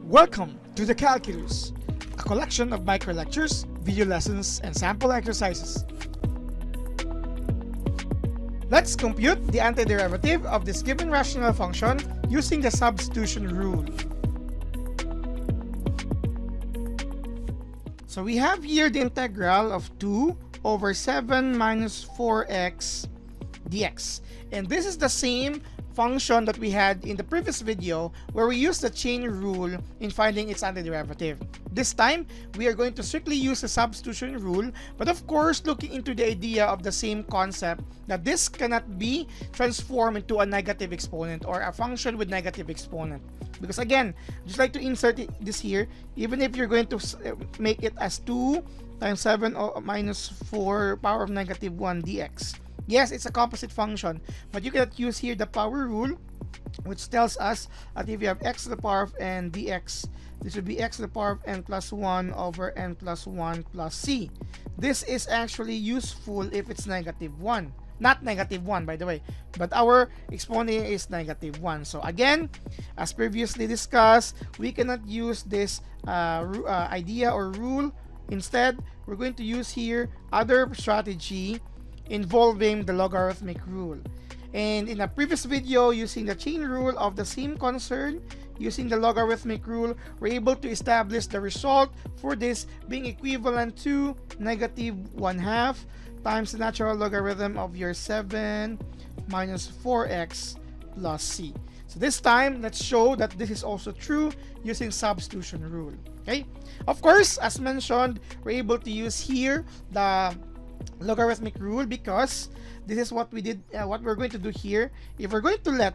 Welcome to the Calculus, a collection of micro lectures, video lessons, and sample exercises. Let's compute the antiderivative of this given rational function using the substitution rule. So we have here the integral of 2 over 7 minus 4x dx. And this is the same function that we had in the previous video where we used the chain rule in finding its antiderivative. This time, we are going to strictly use the substitution rule, but of course looking into the idea of the same concept that this cannot be transformed into a negative exponent or a function with negative exponent. Because again, just like to insert this here, even if you're going to make it as 2 times 7 minus 4 power of negative 1 dx. Yes, it's a composite function, but you cannot use here the power rule, which tells us that if you have x to the power of n dx, this would be x to the power of n plus 1 over n plus 1 plus c. This is actually useful if it's negative 1. Not negative 1, by the way, but our exponent is negative 1. So again, as previously discussed, we cannot use this idea or rule. Instead, we're going to use here other strategy involving the logarithmic rule. And in a previous video, using the chain rule of the same concern, using the logarithmic rule, we're able to establish the result for this being equivalent to negative 1/2 times the natural logarithm of your 7 minus 4x plus c. So this time, let's show that this is also true using substitution rule. Okay. Of course, as mentioned, we're able to use here the logarithmic rule because this is what we did, what we're going to do here. If we're going to let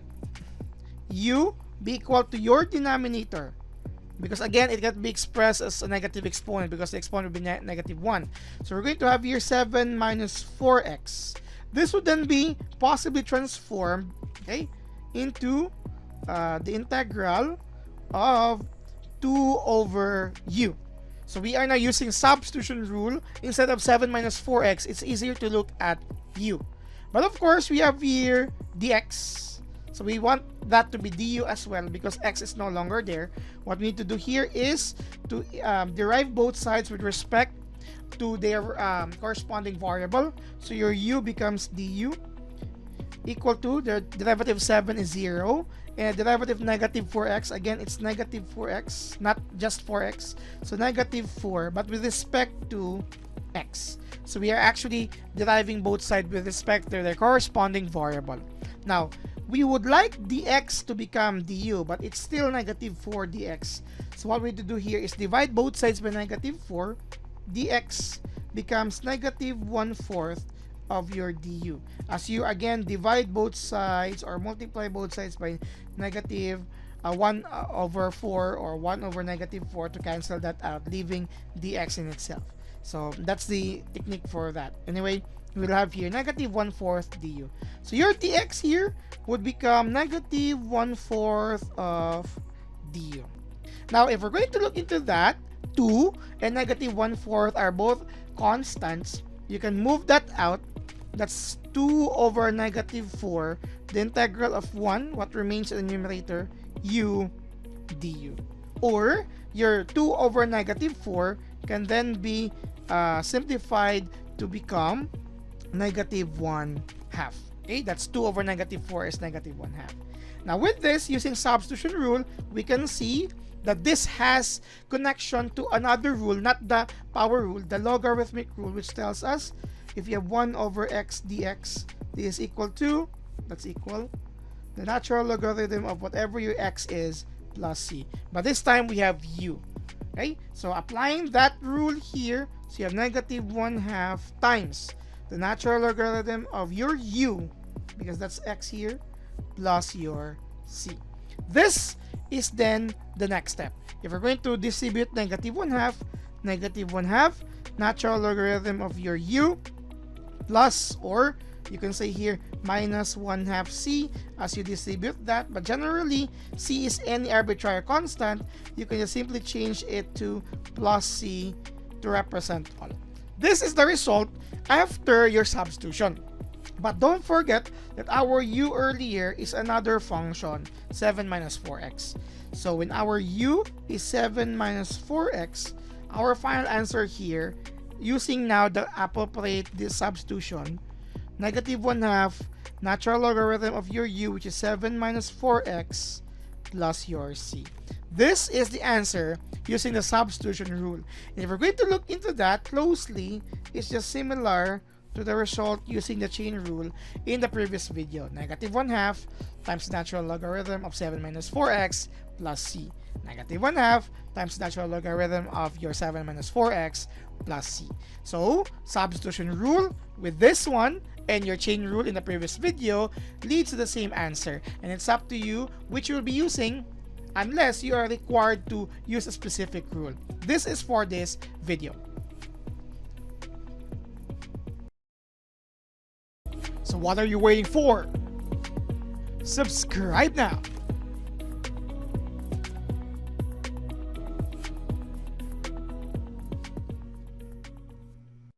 u be equal to your denominator, because again it can be expressed as a negative exponent because the exponent will be negative 1. So we're going to have here 7 minus 4x. This would then be possibly transformed, okay, into the integral of 2 over u. So we are now using substitution rule. Instead of 7 minus 4x, it's easier to look at u. But of course, we have here dx. So we want that to be du as well because x is no longer there. What we need to do here is to derive both sides with respect to their corresponding variable. So your u becomes du equal to, the derivative 7 is 0. And derivative negative 4x, again, it's negative 4x, not just 4x. So negative 4, but with respect to x. So we are actually deriving both sides with respect to their corresponding variable. Now, we would like dx to become du, but it's still negative 4 dx. So what we need to do here is divide both sides by negative 4. dx becomes negative 1/4 of your du. As you again divide both sides or multiply both sides by negative 1 over 4 or 1 over negative 4 to cancel that out, leaving dx in itself. So that's the technique for that. Anyway, we'll have here negative 1/4 du. So your dx here would become negative 1/4 of du. Now, if we're going to look into that, 2 and negative 1/4 are both constants. You can move that out. That's 2 over negative 4, the integral of 1, what remains in the numerator, u du. Or your 2 over negative 4 can then be simplified to become negative 1/2. Okay, that's 2 over negative 4 is negative 1/2. Now with this, using substitution rule, we can see that this has connection to another rule, not the power rule, the logarithmic rule, which tells us if you have 1 over x dx, this is equal to, that's equal, the natural logarithm of whatever your x is plus c. But this time we have u. Okay, so applying that rule here, so you have negative 1/2 times the natural logarithm of your u, because that's x here, plus your c. This is then the next step. If we're going to distribute negative 1/2, natural logarithm of your u, plus, or you can say here minus 1/2 c as you distribute that, but generally c is any arbitrary constant. You can just simply change it to plus c to represent all. This is the result after your substitution. But don't forget that our u earlier is another function, 7 minus 4x. So when our u is 7 minus 4x, our final answer here, using now the appropriate this substitution, negative 1/2 natural logarithm of your u, which is 7 minus 4x plus your c. This is the answer using the substitution rule. And if we're going to look into that closely, it's just similar to the result using the chain rule in the previous video. Negative 1/2 times natural logarithm of 7 minus 4x plus c. Negative 1/2 times natural logarithm of your 7 minus 4x plus c. So, substitution rule with this one and your chain rule in the previous video leads to the same answer. And it's up to you which you will be using unless you are required to use a specific rule. This is for this video. So what are you waiting for? Subscribe now!